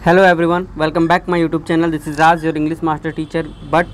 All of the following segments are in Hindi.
Hello everyone, welcome back my YouTube channel. This is Raj, your English master teacher. But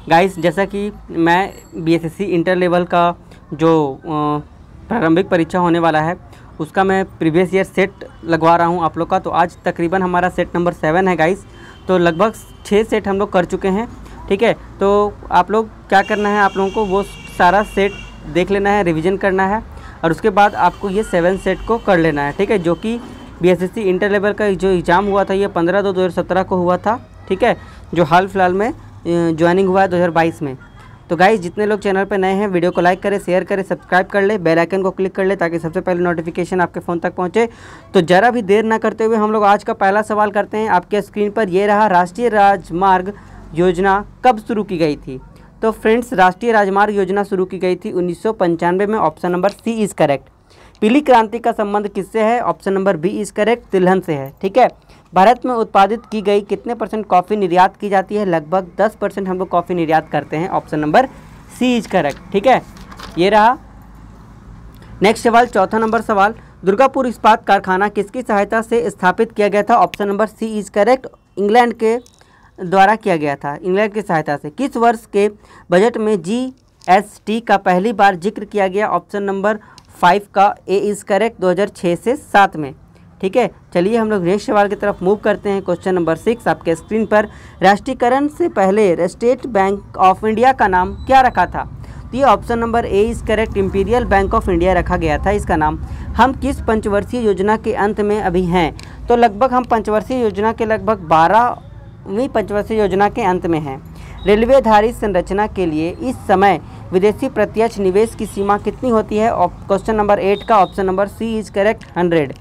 guys, जैसा कि मैं बीएसएससी इंटर लेवल का जो प्रारंभिक परीक्षा होने वाला है उसका मैं प्रीवियस ईयर सेट लगवा रहा हूं आप लोग का। तो आज तकरीबन हमारा सेट नंबर 7 है गाइस। तो लगभग 6 सेट हम लोग कर चुके हैं, ठीक है। तो आप लोग क्या करना है, आप लोगों को वो सारा सेट देख लेना है, रिविज़न करना है और उसके बाद आपको ये 7 सेट को कर लेना है, ठीक है। जो कि बीएसएससी इंटर लेवल का जो एग्ज़ाम हुआ था ये 15/2/2017 को हुआ था, ठीक है। जो हाल फिलहाल में ज्वाइनिंग हुआ है 2022 में। तो गाइस, जितने लोग चैनल पे नए हैं वीडियो को लाइक करें, शेयर करें, सब्सक्राइब कर ले, बेल आइकन को क्लिक कर ले ताकि सबसे पहले नोटिफिकेशन आपके फ़ोन तक पहुंचे। तो ज़रा भी देर ना करते हुए हम लोग आज का पहला सवाल करते हैं। आपके स्क्रीन पर ये रहा, राष्ट्रीय राजमार्ग योजना कब शुरू की गई थी? तो फ्रेंड्स, राष्ट्रीय राजमार्ग योजना शुरू की गई थी 1995 में। Option number C is correct. पीली क्रांति का संबंध किससे है? Option number B is correct, तिलहन से है, ठीक है। भारत में उत्पादित की गई कितने % कॉफ़ी निर्यात की जाती है? लगभग 10% हम लोग कॉफ़ी निर्यात करते हैं। Option number C is correct, ठीक है। ये रहा नेक्स्ट सवाल, चौथा नंबर सवाल। दुर्गापुर इस्पात कारखाना किसकी सहायता से स्थापित किया गया था? Option number C is correct, England के द्वारा किया गया था, इंग्लैंड की सहायता से। किस वर्ष के बजट में जीएसटी का पहली बार जिक्र किया गया? ऑप्शन नंबर 5 का ए इज़ करेक्ट, 2006 से 7 में, ठीक है। चलिए हम लोग नेक्स्ट सवाल की तरफ मूव करते हैं। क्वेश्चन नंबर 6 आपके स्क्रीन पर। राष्ट्रीयकरण से पहले स्टेट बैंक ऑफ इंडिया का नाम क्या रखा था? तो ये option number A is correct, imperial bank of India रखा गया था इसका नाम। हम किस पंचवर्षीय योजना के अंत में अभी हैं? तो लगभग हम पंचवर्षीय योजना के लगभग 12वीं पंचवर्षीय योजना के अंत में हैं। रेलवे आधारित संरचना के लिए इस समय विदेशी प्रत्यक्ष निवेश की सीमा कितनी होती है? क्वेश्चन नंबर 8 का option number C is correct, 100,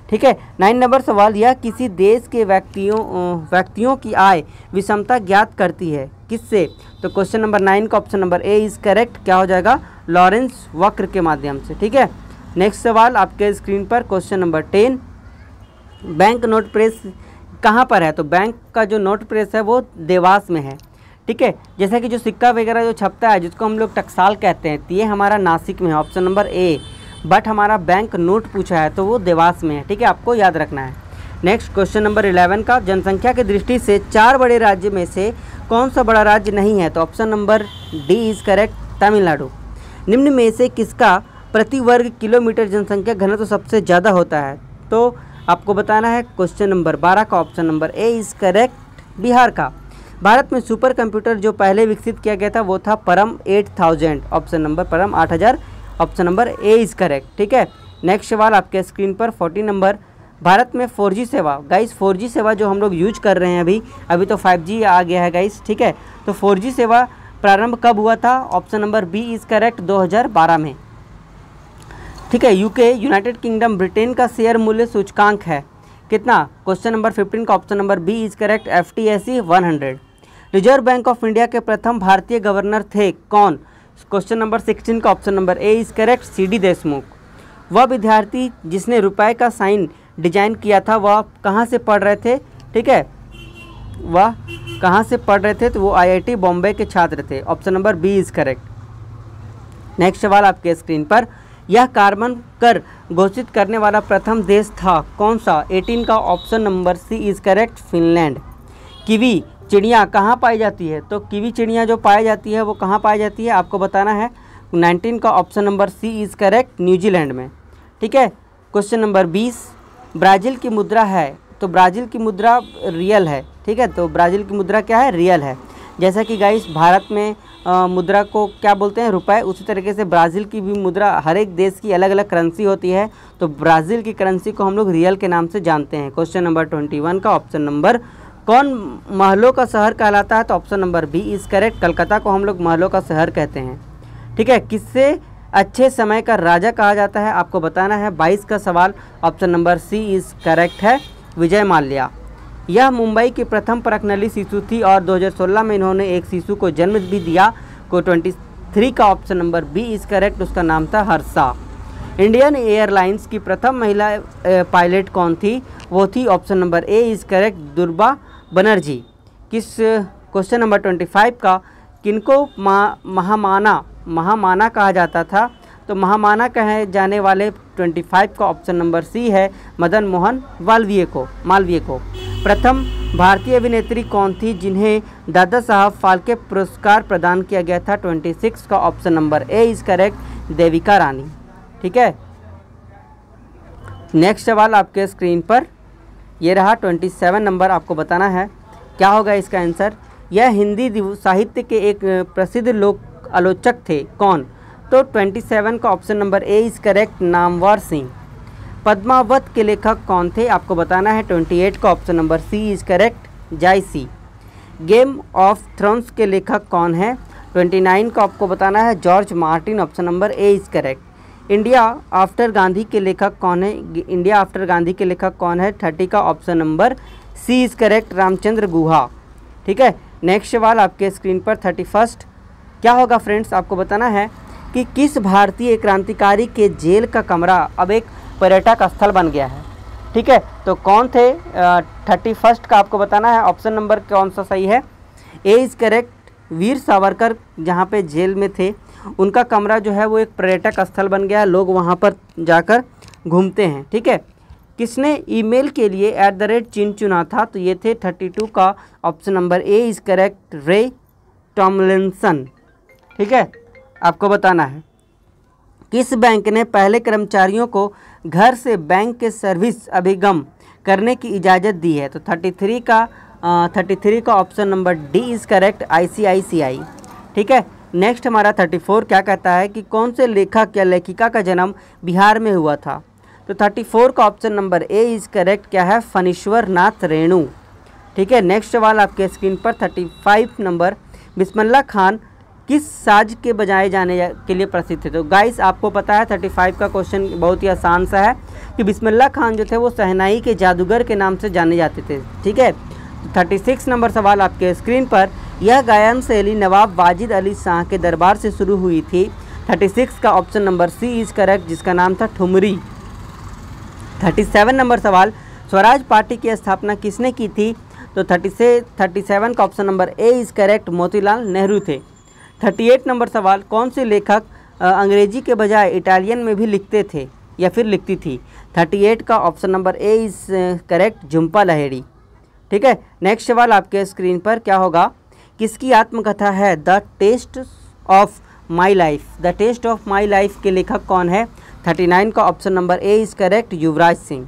ठीक है। 9 नंबर सवाल, यह किसी देश के व्यक्तियों की आय विषमता ज्ञात करती है, किससे? तो क्वेश्चन नंबर 9 का option number A is correct, क्या हो जाएगा? लॉरेंस वक्र के माध्यम से, ठीक है। नेक्स्ट सवाल आपके स्क्रीन पर, question number 10। Bank note press कहाँ पर है? तो बैंक का जो नोट प्रेस है वो देवास में है, ठीक है। जैसा कि जो सिक्का वगैरह जो छपता है जिसको हम लोग टकसाल कहते हैं, तो ये हमारा नासिक में है, ऑप्शन नंबर ए। बट हमारा बैंक नोट पूछा है तो वो देवास में है, ठीक है, आपको याद रखना है। नेक्स्ट क्वेश्चन नंबर 11 का, जनसंख्या की दृष्टि से 4 बड़े राज्य में से कौन सा बड़ा राज्य नहीं है? तो option number D is correct, Tamil Nadu. निम्न में से किसका प्रति वर्ग किलोमीटर जनसंख्या घनत्व सबसे ज़्यादा होता है? तो आपको बताना है। क्वेश्चन नंबर 12 का option number A is correct, Bihar का। भारत में सुपर कंप्यूटर जो पहले विकसित किया गया था वो था परम 8000, ऑप्शन नंबर परम 8000, option number A is correct, ठीक है। नेक्स्ट सवाल आपके स्क्रीन पर 14 नंबर। भारत में 4G सेवा, गाइस 4G सेवा जो हम लोग यूज कर रहे हैं अभी तो 5G आ गया है गाइस, ठीक है। तो 4G सेवा प्रारंभ कब हुआ था? Option number B is correct, 2012 में, ठीक है। यूके, यूनाइटेड किंगडम, ब्रिटेन का शेयर मूल्य सूचकांक है कितना? क्वेश्चन नंबर 15 का option number B is correct, FTSE 100। Reserve Bank of India के प्रथम भारतीय गवर्नर थे कौन? क्वेश्चन नंबर 16 का option number A is correct, CD Deshmukh. वह विद्यार्थी जिसने रुपए का साइन डिजाइन किया था वह कहाँ से पढ़ रहे थे, ठीक है, वह कहाँ से पढ़ रहे थे? तो वो IIT बॉम्बे के छात्र थे, option number B is correct. Next सवाल आपके स्क्रीन पर, यह कार्बन कर घोषित करने वाला प्रथम देश था कौन सा? 18 का option number C is correct, Finland. Kiwi चिड़िया कहाँ पाई जाती है? तो कीवी चिड़िया जो पाई जाती है वो कहाँ पाई जाती है आपको बताना है। 19 का option number C is correct, New Zealand में, ठीक है। क्वेश्चन नंबर 20, ब्राज़ील की मुद्रा है, तो ब्राज़ील की मुद्रा रियल है, ठीक है। तो ब्राज़ील की मुद्रा क्या है? रियल है। जैसा कि गाइस भारत में मुद्रा को क्या बोलते हैं? रुपए। उसी तरीके से ब्राज़ील की भी मुद्रा, हर एक देश की अलग अलग करेंसी होती है, तो ब्राज़ील की करेंसी को हम लोग रियल के नाम से जानते हैं। क्वेश्चन नंबर 21 का ऑप्शन नंबर, कौन महलों का शहर कहलाता है? तो option number B is correct, Calcutta को हम लोग महलों का शहर कहते हैं, ठीक है। किससे अच्छे समय का राजा कहा जाता है आपको बताना है। 22 का सवाल, option number C is correct है, विजय माल्या। यह मुंबई की प्रथम परखनली शिशु थी और 2016 में इन्होंने एक शिशु को जन्म भी दिया। को 23 का option number B is correct, उसका नाम था हर्षा। इंडियन एयरलाइंस की प्रथम महिला पायलट कौन थी? वो थी option number A is correct, Durga Banerjee. किस क्वेश्चन नंबर 25 का, किनको महामाना कहा जाता था? तो महामाना कहे जाने वाले 25 का ऑप्शन नंबर सी है, मदन मोहन मालवीय को। प्रथम भारतीय अभिनेत्री कौन थी जिन्हें दादा साहब फाल्के पुरस्कार प्रदान किया गया था? 26 का option number A is correct, Devika Rani. ठीक है, नेक्स्ट सवाल आपके स्क्रीन पर ये रहा 27 नंबर, आपको बताना है क्या होगा इसका आंसर। यह हिंदी साहित्य के एक प्रसिद्ध लोक आलोचक थे, कौन? तो 27 का option number A is correct, Namvar Singh. Padmavat के लेखक कौन थे? आपको बताना है 28 का option number C is correct, Jayasi. Game of Thrones के लेखक कौन है? 29 का आपको बताना है George Martin, option number A is correct. India After Gandhi के लेखक कौन है? इंडिया आफ्टर गांधी के लेखक कौन है? 30 का option number C is correct, Ramachandra Guha. ठीक है, नेक्स्ट सवाल आपके स्क्रीन पर 31 क्या होगा फ्रेंड्स, आपको बताना है कि किस भारतीय क्रांतिकारी के जेल का कमरा अब एक पर्यटक स्थल बन गया है? ठीक है, तो कौन थे? 31 का आपको बताना है ऑप्शन नंबर कौन सा सही है? ए इज करेक्ट, वीर सावरकर जहाँ पे जेल में थे उनका कमरा जो है वो एक पर्यटक स्थल बन गया है, लोग वहाँ पर जाकर घूमते हैं। ठीक है, किसने ईमेल के लिए @ चुना था? तो ये थे 32 का option number A is correct, रे टॉमलिंसन। ठीक है, आपको बताना है किस बैंक ने पहले कर्मचारियों को घर से बैंक के सर्विस अभिगम करने की इजाज़त दी है? तो 33 का option number D is correct, ICICI। ठीक है, नेक्स्ट हमारा 34 क्या कहता है कि कौन से लेखक या लेखिका का जन्म बिहार में हुआ था? तो 34 का option number A is correct, क्या है? फणीश्वर नाथ रेणु। ठीक है, नेक्स्ट सवाल आपके स्क्रीन पर 35 नंबर, बिस्मिल्लाह खान किस साज के बजाए जाने के लिए प्रसिद्ध थे? तो गाइस आपको पता है 35 का क्वेश्चन बहुत ही आसान सा है कि बिस्मिल्लाह खान जो थे वो शहनाई के जादूगर के नाम से जाने जाते थे। ठीक है, 36 नंबर सवाल आपके स्क्रीन पर, यह गायन शैली नवाब वाजिद अली शाह के दरबार से शुरू हुई थी। 36 का option number C is correct, जिसका नाम था ठुमरी। 37 नंबर सवाल, स्वराज पार्टी की स्थापना किसने की थी? तो 37 का option number A is correct, Motilal Nehru थे। 38 नंबर सवाल, कौन से लेखक अंग्रेजी के बजाय इटालियन में भी लिखते थे या फिर लिखती थी? 38 का option number A is correct, Jhumpa Lahiri. ठीक है, नेक्स्ट सवाल आपके स्क्रीन पर क्या होगा, किसकी आत्मकथा है the taste of my life? The taste of my life के लेखक कौन है? 39 का option number A is correct, Yuvraj Singh.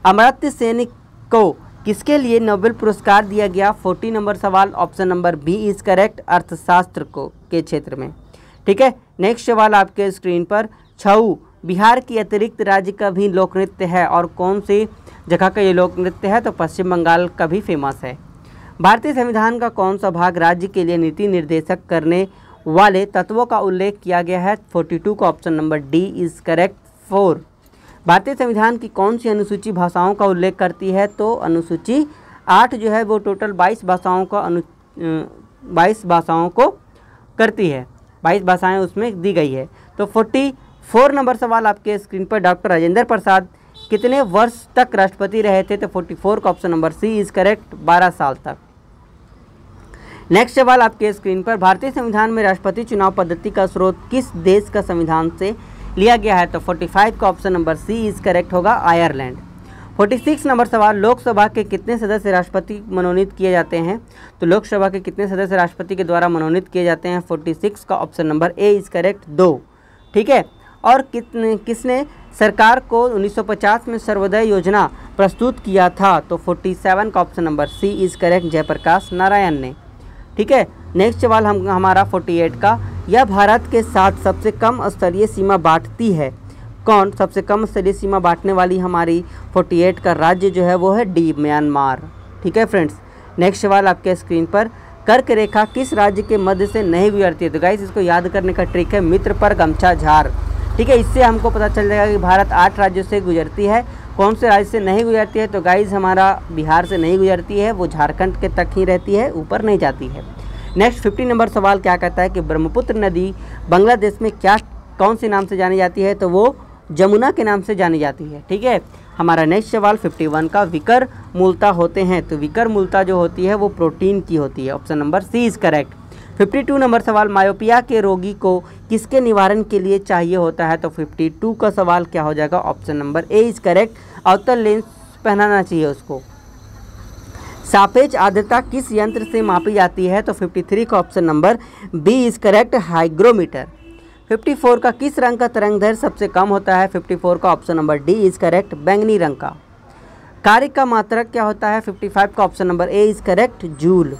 Amartya Sen को किसके लिए नोबेल पुरस्कार दिया गया? 40 नंबर सवाल, option number B is correct, अर्थशास्त्र को के क्षेत्र में। ठीक है, नेक्स्ट सवाल आपके स्क्रीन पर, छऊ बिहार की अतिरिक्त राज्य का भी लोक नृत्य है और कौन सी जगह का ये लोक नृत्य है? तो पश्चिम बंगाल का भी फेमस है। भारतीय संविधान का कौन सा भाग राज्य के लिए नीति निर्देशक करने वाले तत्वों का उल्लेख किया गया है? 42 का option number D is correct, 4। भारतीय संविधान की कौन सी अनुसूची भाषाओं का उल्लेख करती है? तो अनुसूची 8 जो है वो टोटल 22 भाषाओं को करती है, 22 भाषाएं उसमें दी गई है। तो 44 नंबर सवाल आपके स्क्रीन पर, डॉक्टर राजेंद्र प्रसाद कितने वर्ष तक राष्ट्रपति रहे थे? तो 44 का option number C is correct, 12 साल तक। नेक्स्ट सवाल आपके स्क्रीन पर, भारतीय संविधान में राष्ट्रपति चुनाव पद्धति का स्रोत किस देश का संविधान से लिया गया है? तो 45 का option number C is correct होगा, आयरलैंड। 46 नंबर सवाल, लोकसभा के कितने सदस्य राष्ट्रपति मनोनीत किए जाते हैं? तो लोकसभा के कितने सदस्य राष्ट्रपति के द्वारा मनोनीत किए जाते हैं? 46 का option number A is correct, 2। ठीक है, और किसने सरकार को 1950 में सर्वोदय योजना प्रस्तुत किया था? तो 47 का option number C is correct, Jayaprakash Narayan ने। ठीक है, नेक्स्ट सवाल हमारा 48 का, यह भारत के साथ सबसे कम स्तरीय सीमा बांटती है कौन? सबसे कम स्तरीय सीमा बांटने वाली हमारी 48 का राज्य जो है वो है डी, म्यांमार। ठीक है फ्रेंड्स, नेक्स्ट सवाल आपके स्क्रीन पर, कर्क रेखा किस राज्य के मध्य से नहीं गुजरती है? तो गाइस इसको याद करने का ट्रिक है मित्र पर गमछा झार। ठीक है, इससे हमको पता चल जाएगा कि भारत 8 राज्यों से गुजरती है, कौन से राज्य से नहीं गुजरती है? तो गाइस हमारा बिहार से नहीं गुजरती है, वो झारखंड के तक ही रहती है, ऊपर नहीं जाती है। नेक्स्ट 50 नंबर सवाल क्या कहता है कि ब्रह्मपुत्र नदी बांग्लादेश में कौन से नाम से जानी जाती है? तो वो जमुना के नाम से जानी जाती है। ठीक है, हमारा नेक्स्ट सवाल 51 का, विकर मूलता होते हैं? तो विकर मूलता जो होती है वो प्रोटीन की होती है, option number C is correct. 52 नंबर सवाल, मायोपिया के रोगी को किसके निवारण के लिए चाहिए होता है? तो 52 का सवाल क्या हो जाएगा? Option number A is correct, अवतल लेंस पहनाना चाहिए उसको। सापेक्ष आर्द्रता किस यंत्र से मापी जाती है? तो 53 का option number B is correct, hygrometer. 54 का किस रंग का तरंगदैर्घ्य सबसे कम होता है? 54 का option number D is correct, बैंगनी रंग का। कार्य का मात्रक क्या होता है? 55 का option number A is correct, joule.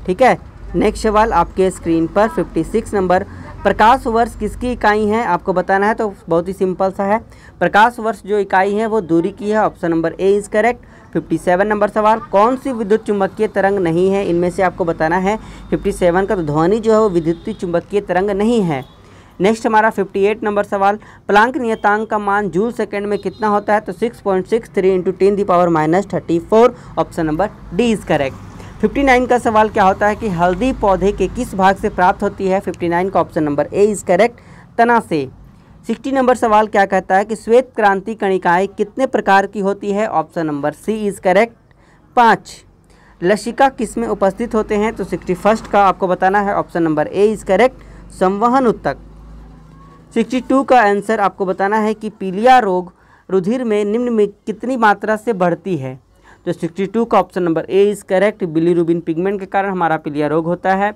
ठीक है, नेक्स्ट सवाल आपके स्क्रीन पर 56 नंबर, प्रकाश वर्ष किसकी इकाई है? आपको बताना है, तो बहुत ही सिंपल सा है। प्रकाश वर्ष जो इकाई है वो दूरी की है, option number A is correct. 57 number सवाल, कौन सी विद्युत चुंबकीय तरंग नहीं है? इनमें से आपको बताना है। 57 का, तो ध्वनि जो है वो विद्युत चुंबकीय तरंग नहीं है। नेक्स्ट हमारा 58 नंबर सवाल, प्लांक नियतांक का मान जूल सेकंड में कितना होता है? तो 6.63 × 10⁻34, option number D is correct. 59 का सवाल क्या होता है कि हल्दी पौधे के किस भाग से प्राप्त होती है? 59 का option number A is correct, तना से। 60 नंबर सवाल क्या कहता है कि श्वेत क्रांति कणिकाएं कितने प्रकार की होती है? Option number C is correct, 5। लसिका किस में उपस्थित होते हैं? तो 61 का आपको बताना है, option number A is correct, संवहन उत्तक। 62 का आंसर आपको बताना है कि पीलिया रोग रुधिर में निम्न में कितनी मात्रा से बढ़ती है? तो 62 का option number A is correct, bilirubin pigment के कारण हमारा पीलिया रोग होता है।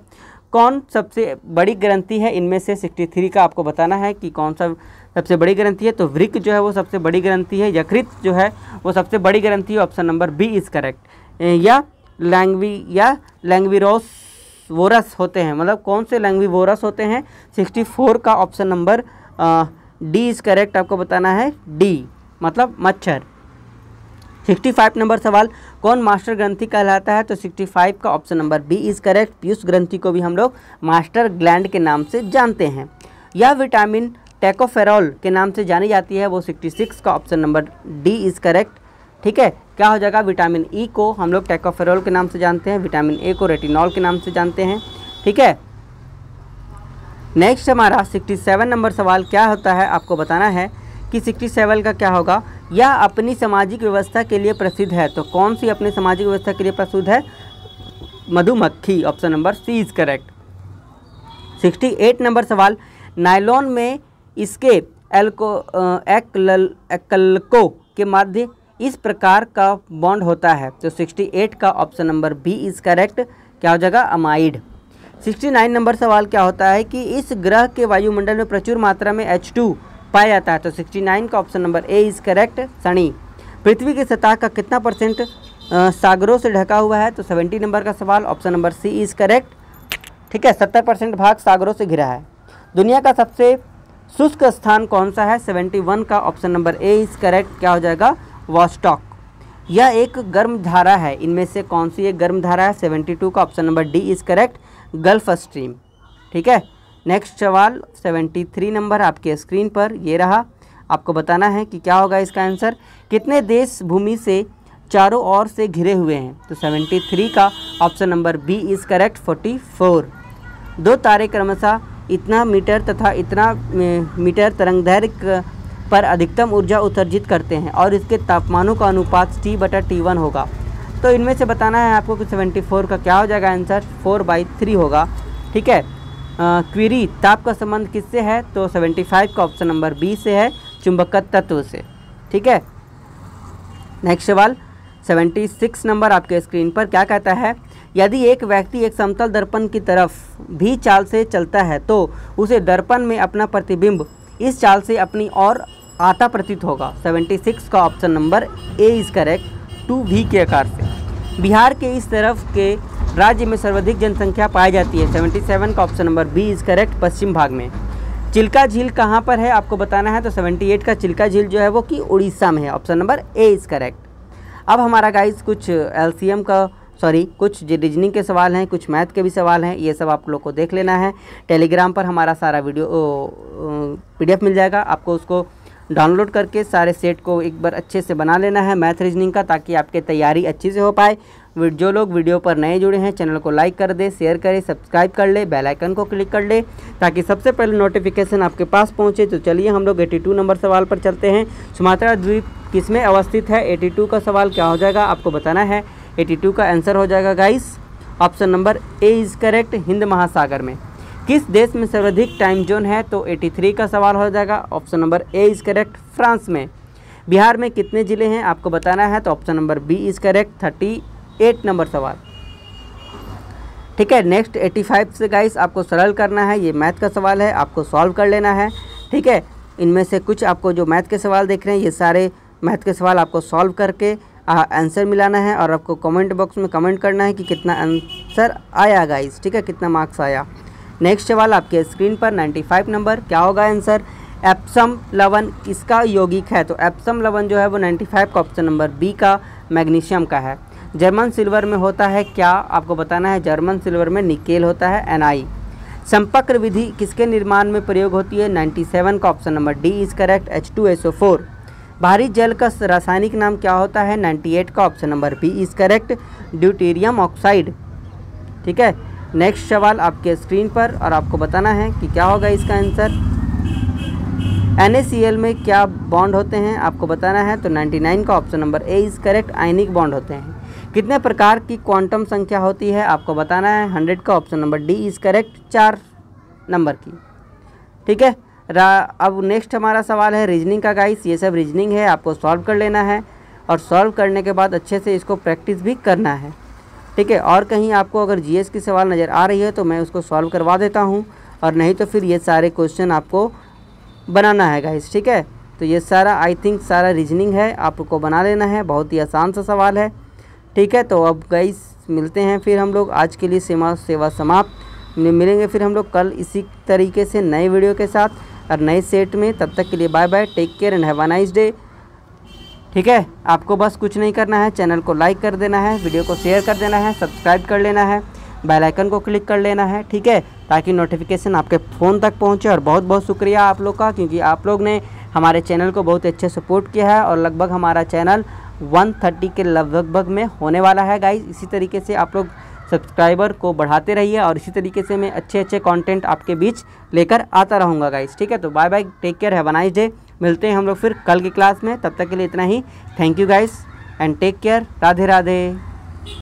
कौन सबसे बड़ी ग्रंथि है? इनमें से 63 का आपको बताना है कि कौन सा सबसे बड़ी ग्रंथि है। तो वृक्क जो है वो सबसे बड़ी ग्रंथि है, यकृत जो है वो सबसे बड़ी ग्रंथि है, option number B is correct. या लैंग्विरोस वोरस होते हैं, मतलब कौन से लैंग्विवोरस होते हैं? 64 का option number D is correct, आपको बताना है डी, मतलब मच्छर। 65 नंबर सवाल, कौन मास्टर ग्रंथि कहलाता है? तो 65 का option number B is correct, पीयूष ग्रंथि को भी हम लोग मास्टर ग्लैंड के नाम से जानते हैं। यह विटामिन टैकोफेरॉल के नाम से जानी जाती है, वो 66 का option number D is correct. ठीक है, क्या हो जाएगा? विटामिन ई को हम लोग टैकोफेरॉल के नाम से जानते हैं, विटामिन ए को रेटिनॉल के नाम से जानते हैं। ठीक है, नेक्स्ट हमारा 67 नंबर सवाल क्या होता है? आपको बताना है कि 67 का क्या होगा? यह अपनी सामाजिक व्यवस्था के लिए प्रसिद्ध है। तो कौन सी अपनी सामाजिक व्यवस्था के लिए प्रसिद्ध है? मधुमक्खी, option number C is correct. 68 नंबर सवाल, नायलॉन में इसके एकलको के मध्य इस प्रकार का बॉन्ड होता है। तो 68 का option number B is correct, क्या हो जाएगा? अमाइड। 69 नंबर सवाल क्या होता है कि इस ग्रह के वायुमंडल में प्रचुर मात्रा में H2 पाया जाता है। तो 69 का option number A is correct, Sunny. पृथ्वी की सतह का कितना परसेंट सागरों से ढका हुआ है? तो 70 नंबर का सवाल, option number C is correct. ठीक है, 70% भाग सागरों से घिरा है। दुनिया का सबसे शुष्क स्थान कौन सा है? 71 का option number A is correct, क्या हो जाएगा? वॉस्टॉक। यह एक गर्म धारा है, इनमें से कौन सी एक गर्म धारा है? 72 का option number D is correct, gulf stream. ठीक है, नेक्स्ट सवाल 73 नंबर आपके स्क्रीन पर ये रहा, आपको बताना है कि क्या होगा इसका आंसर। कितने देश भूमि से चारों ओर से घिरे हुए हैं? तो 73 का option number B is correct, 44। दो तारे क्रमशः इतना मीटर तथा इतना मीटर तरंगदैर्घ्य पर अधिकतम ऊर्जा उत्सर्जित करते हैं और इसके तापमानों का अनुपात T/T1 होगा। तो इनमें से बताना है आपको कि 74 का क्या हो जाएगा आंसर? 4/3 होगा। ठीक है, क्वेरी ताप का संबंध किससे है? तो 75 का ऑप्शन नंबर बी से है, चुंबक तत्व से। ठीक है, नेक्स्ट सवाल 76 नंबर आपके स्क्रीन पर क्या कहता है? यदि एक व्यक्ति एक समतल दर्पण की तरफ भी चाल से चलता है तो उसे दर्पण में अपना प्रतिबिंब इस चाल से अपनी ओर आता प्रतीत होगा। 76 का option number A is correct, 2V के आकार से। बिहार के इस तरफ के राज्य में सर्वाधिक जनसंख्या पाई जाती है। 77 का option number B is correct, पश्चिम भाग में। चिल्का झील कहाँ पर है? आपको बताना है। तो 78 का चिल्का झील जो है वो कि उड़ीसा में है, option number A is correct. अब हमारा गाइस कुछ LCM का कुछ रीजनिंग के सवाल हैं, कुछ मैथ के भी सवाल हैं, ये सब आप लोग को देख लेना है। टेलीग्राम पर हमारा सारा वीडियो PDF मिल जाएगा, आपको उसको डाउनलोड करके सारे सेट को एक बार अच्छे से बना लेना है मैथ रीजनिंग का, ताकि आपकी तैयारी अच्छी से हो पाए। जो लोग वीडियो पर नए जुड़े हैं चैनल को लाइक कर दे, शेयर करें, सब्सक्राइब कर ले, बेल आइकन को क्लिक कर ले ताकि सबसे पहले नोटिफिकेशन आपके पास पहुंचे। तो चलिए हम लोग 82 नंबर सवाल पर चलते हैं। सुमात्रा द्वीप किसमें अवस्थित है? 82 का सवाल क्या हो जाएगा आपको बताना है। 82 का आंसर हो जाएगा guys option number A is correct, Hind महासागर में। किस देश में सर्वाधिक टाइम जोन है? तो 83 का सवाल हो जाएगा option number A is correct, France में। बिहार में कितने ज़िले हैं आपको बताना है? तो option number B is correct, 8 number सवाल। ठीक है, नेक्स्ट 85 से गाइस आपको सरल करना है। ये मैथ का सवाल है, आपको सॉल्व कर लेना है। ठीक है, इनमें से कुछ आपको जो मैथ के सवाल देख रहे हैं, ये सारे मैथ के सवाल आपको सॉल्व करके आंसर मिलाना है और आपको कमेंट बॉक्स में कमेंट करना है कि कितना आंसर आया गाइस। ठीक है, कितना मार्क्स आया। नेक्स्ट सवाल आपके स्क्रीन पर 95 नंबर, क्या होगा आंसर? एप्सम लवण किसका यौगिक है? तो एप्सम लवण जो है वो 95 का ऑप्शन नंबर बी का मैग्नीशियम का है। जर्मन सिल्वर में होता है क्या? आपको बताना है। जर्मन सिल्वर में निकेल होता है, Na। संपर्क विधि किसके निर्माण में प्रयोग होती है? 97 का option number D is correct, H2SO4। भारी जल का रासायनिक नाम क्या होता है? 98 का option number B is correct, deuterium oxide. ठीक है, नेक्स्ट सवाल आपके स्क्रीन पर और आपको बताना है कि क्या होगा इसका आंसर। NaCl में क्या बॉन्ड होते हैं? आपको बताना है। तो 99 का option number A is correct, ionic bond होते हैं। कितने प्रकार की क्वांटम संख्या होती है? आपको बताना है। 100 का option number D is correct, 4 number की। ठीक है, अब नेक्स्ट हमारा सवाल है रीजनिंग का गाइस। ये सब रीजनिंग है, आपको सॉल्व कर लेना है और सॉल्व करने के बाद अच्छे से इसको प्रैक्टिस भी करना है। ठीक है, और कहीं आपको अगर जीएस की सवाल नज़र आ रही है तो मैं उसको सॉल्व करवा देता हूँ, और नहीं तो फिर ये सारे क्वेश्चन आपको बनाना है गाइस। ठीक है, तो ये सारा आई थिंक सारा रीजनिंग है, आपको बना लेना है। बहुत ही आसान सा सवाल है। ठीक है, तो अब गाइस मिलते हैं फिर हम लोग। आज के लिए सेवा समाप्त। मिलेंगे फिर हम लोग कल इसी तरीके से नए वीडियो के साथ और नए सेट में। तब तक के लिए bye bye, take care and have a nice day. ठीक है, आपको बस कुछ नहीं करना है, चैनल को लाइक कर देना है, वीडियो को शेयर कर देना है, सब्सक्राइब कर लेना है, बेल आइकन को क्लिक कर लेना है। ठीक है, ताकि नोटिफिकेशन आपके फ़ोन तक पहुंचे। और बहुत बहुत शुक्रिया आप लोग का, क्योंकि आप लोग ने हमारे चैनल को बहुत अच्छे सपोर्ट किया है और लगभग हमारा चैनल 130 के लगभग में होने वाला है गाइस। इसी तरीके से आप लोग सब्सक्राइबर को बढ़ाते रहिए और इसी तरीके से मैं अच्छे कंटेंट आपके बीच लेकर आता रहूँगा गाइस। ठीक है, तो bye bye, take care, have a nice day. मिलते हैं हम लोग फिर कल की क्लास में। तब तक के लिए इतना ही। Thank you guys and take care. Radhe Radhe.